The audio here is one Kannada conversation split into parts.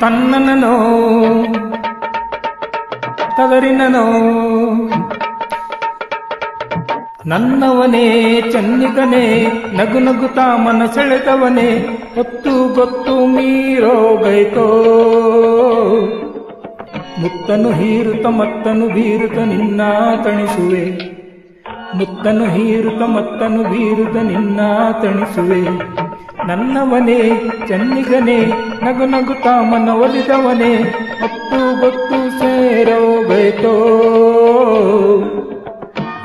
ತನ್ನನೋ ತದರಿನನೋ ನನ್ನವನೇ ಚನ್ನಿಗನೇ ನಗು ನಗುತ್ತಾ ಮನಸೆಳೆದವನೇ ಹೊತ್ತು ಗೊತ್ತು ಮೀರೋಗೈತೋ ಮುತ್ತನು ಹೀರುತ್ತ ಮತ್ತನು ಬೀರುತ್ತ ನಿನ್ನ ತಣಿಸುವೆ ಮುತ್ತನು ಹೀರುತ್ತ ಮತ್ತನು ಬೀರುತ್ತ ನಿನ್ನ ತಣಿಸುವೆ ನನ್ನವನೇ ಚನ್ನಿಗನೇ ನಗು ನಗುತ್ತಾ ಮನ ಒಲಿದವನೇ ಹೊತ್ತು ಗೊತ್ತು ಸೇರೋಗೈತೋ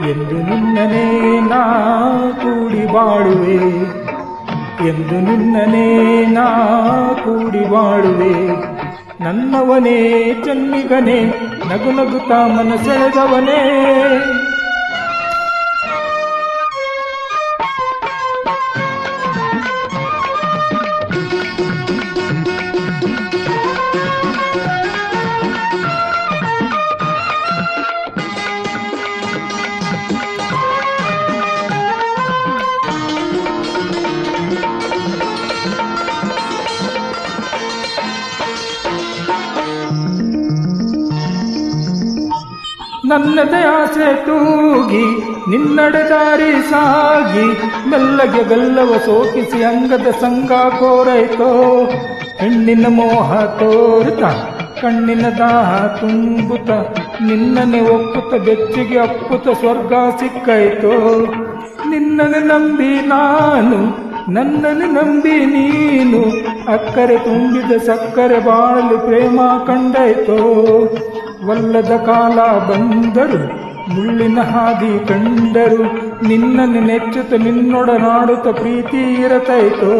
ಎಂದು ನಿನ್ನನೇ ನಾ ಕೂಡಿ ಬಾಳುವೆ ಎಂದು ನಿನ್ನನೇ ನಾ ಕೂಡಿ ಬಾಳುವೆ ನನ್ನವನೇ ಚನ್ನಿಗನೇ ನಗು ನಗುತ್ತಾ ಮನಸೆಳೆದವನೇ ನನ್ನದೇ ಆಸೆ ತೂಗಿ ನಿನ್ನಡೆ ದಾರಿ ಸಾಗಿ ಮೆಲ್ಲಗೆ ಬೆಲ್ಲವ ಸೋಕಿಸಿ ಅಂಗದ ಸಂಗ ಕೋರೈತೋ ಹೆಣ್ಣಿನ ಮೋಹ ತೋರುತ್ತ ಕಣ್ಣಿನ ದಾಹ ತುಂಬುತ್ತ ನಿನ್ನನೆ ಒಪ್ಪುತ್ತ ಬೆಚ್ಚಿಗೆ ಅಪ್ಪುತ್ತ ಸ್ವರ್ಗ ಸಿಕ್ಕೈತೋ ನಿನ್ನನೆ ನಂಬಿ ನಾನು ನನ್ನನ್ನು ನಂಬಿ ನೀನು ಅಕ್ಕರೆ ತುಂಬಿದ ಸಕ್ಕರೆ ಬಾಳಲು ಪ್ರೇಮ ಕಂಡೈತೋ ವಲ್ಲದ ಕಾಲ ಬಂದರು ಮುಳ್ಳಿನ ಹಾದಿ ಕಂಡರು ನಿನ್ನನ್ನು ನೆಚ್ಚುತ್ತ ನಿನ್ನೊಡನಾಡುತ್ತ ಪ್ರೀತಿ ಇರತೈತೋ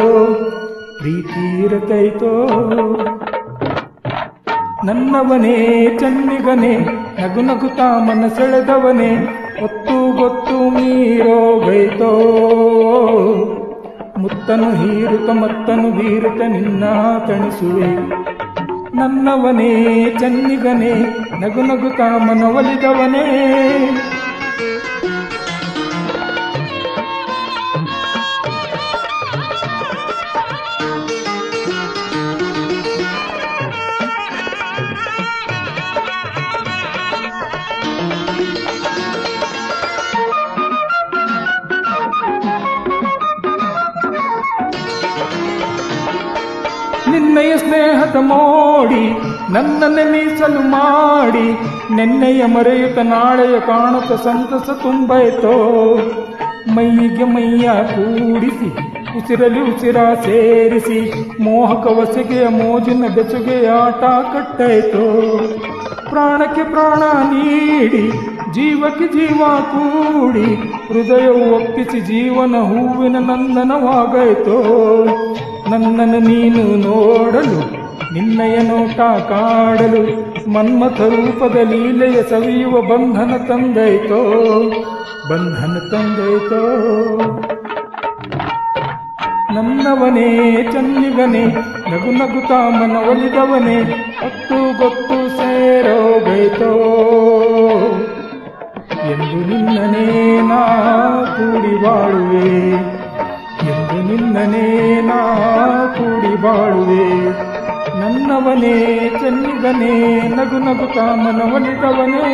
ನನ್ನವನೇ ಚನ್ನಿಗನೇ ನಗು ನಗುತ್ತಾ ಮನಸೆಳೆದವನೇ ಹೊತ್ತು ಗೊತ್ತು ಮೀರೋಗೈತೋ ಮುತ್ತನು ಹೀರುತ್ತ ಮತ್ತನು ಬೀರುತ್ತ ನಿನ್ನ ತಣಿಸುವೆ ನನ್ನವನೇ ಚನ್ನಿಗನೇ ನಗು ನಗುತ್ತಾ ಮನ ಒಲಿದವನೇ ನಿನ್ನೆಯ ಸ್ನೇಹದ ಮೋಡಿ ನನ್ನನ್ನೇ ಮೀಸಲು ಮಾಡಿ ನೆನ್ನೆಯ ಮರೆಯುತ್ತ ನಾಳೆಯ ಕಾಣುತ್ತ ಸಂತಸ ತುಂಬೈತೋ ಮೈಗೆ ಮೈಯ ಕೂಡಿಸಿ ಉಸಿರಲಿ ಉಸಿರ ಸೇರಿಸಿ ಮೋಹಕ ವಸಿಗೆಯ ಮೋಜಿನ ಬೆಸುಗೆಯ ಆಟ ಕಟ್ಟೈತೋ ಪ್ರಾಣಕ್ಕೆ ಪ್ರಾಣ ನೀಡಿ ಜೀವಕ್ಕೆ ಜೀವ ಕೂಡಿ ಹೃದಯವು ಒಪ್ಪಿಸಿ ಜೀವನ ಹೂವಿನ ನಂದನವಾಗೈತೋ ನನ್ನನ್ನು ನೀನು ನೋಡಲು ನಿನ್ನಯ ನೋಟ ಕಾಡಲು ಮನ್ಮಥ ರೂಪದ ಲೀಲೆಯ ಸವಿಯುವ ಬಂಧನ ತಂದೈತೋ ನನ್ನವನೇ ಚನ್ನಿಗನೇ ನಗು ನಗುತ್ತಾ ಮನ ಒಲಿದವನೇ ಹೊತ್ತು ಗೊತ್ತು ಸೇರೋಗೈತೋ ಎಂದು ನಿನ್ನನೇ ನಾ ಕೂಡಿ ಬಾಳುವೆ ಎಂದು ನಿನ್ನನೇ ನಾ ಕೂಡಿ ಬಾಳುವೆ ನನ್ನವನೇ ಚನ್ನಿಗನೇ ನಗು ನಗುತ್ತಾ ಮನ ಒಲಿದವನೇ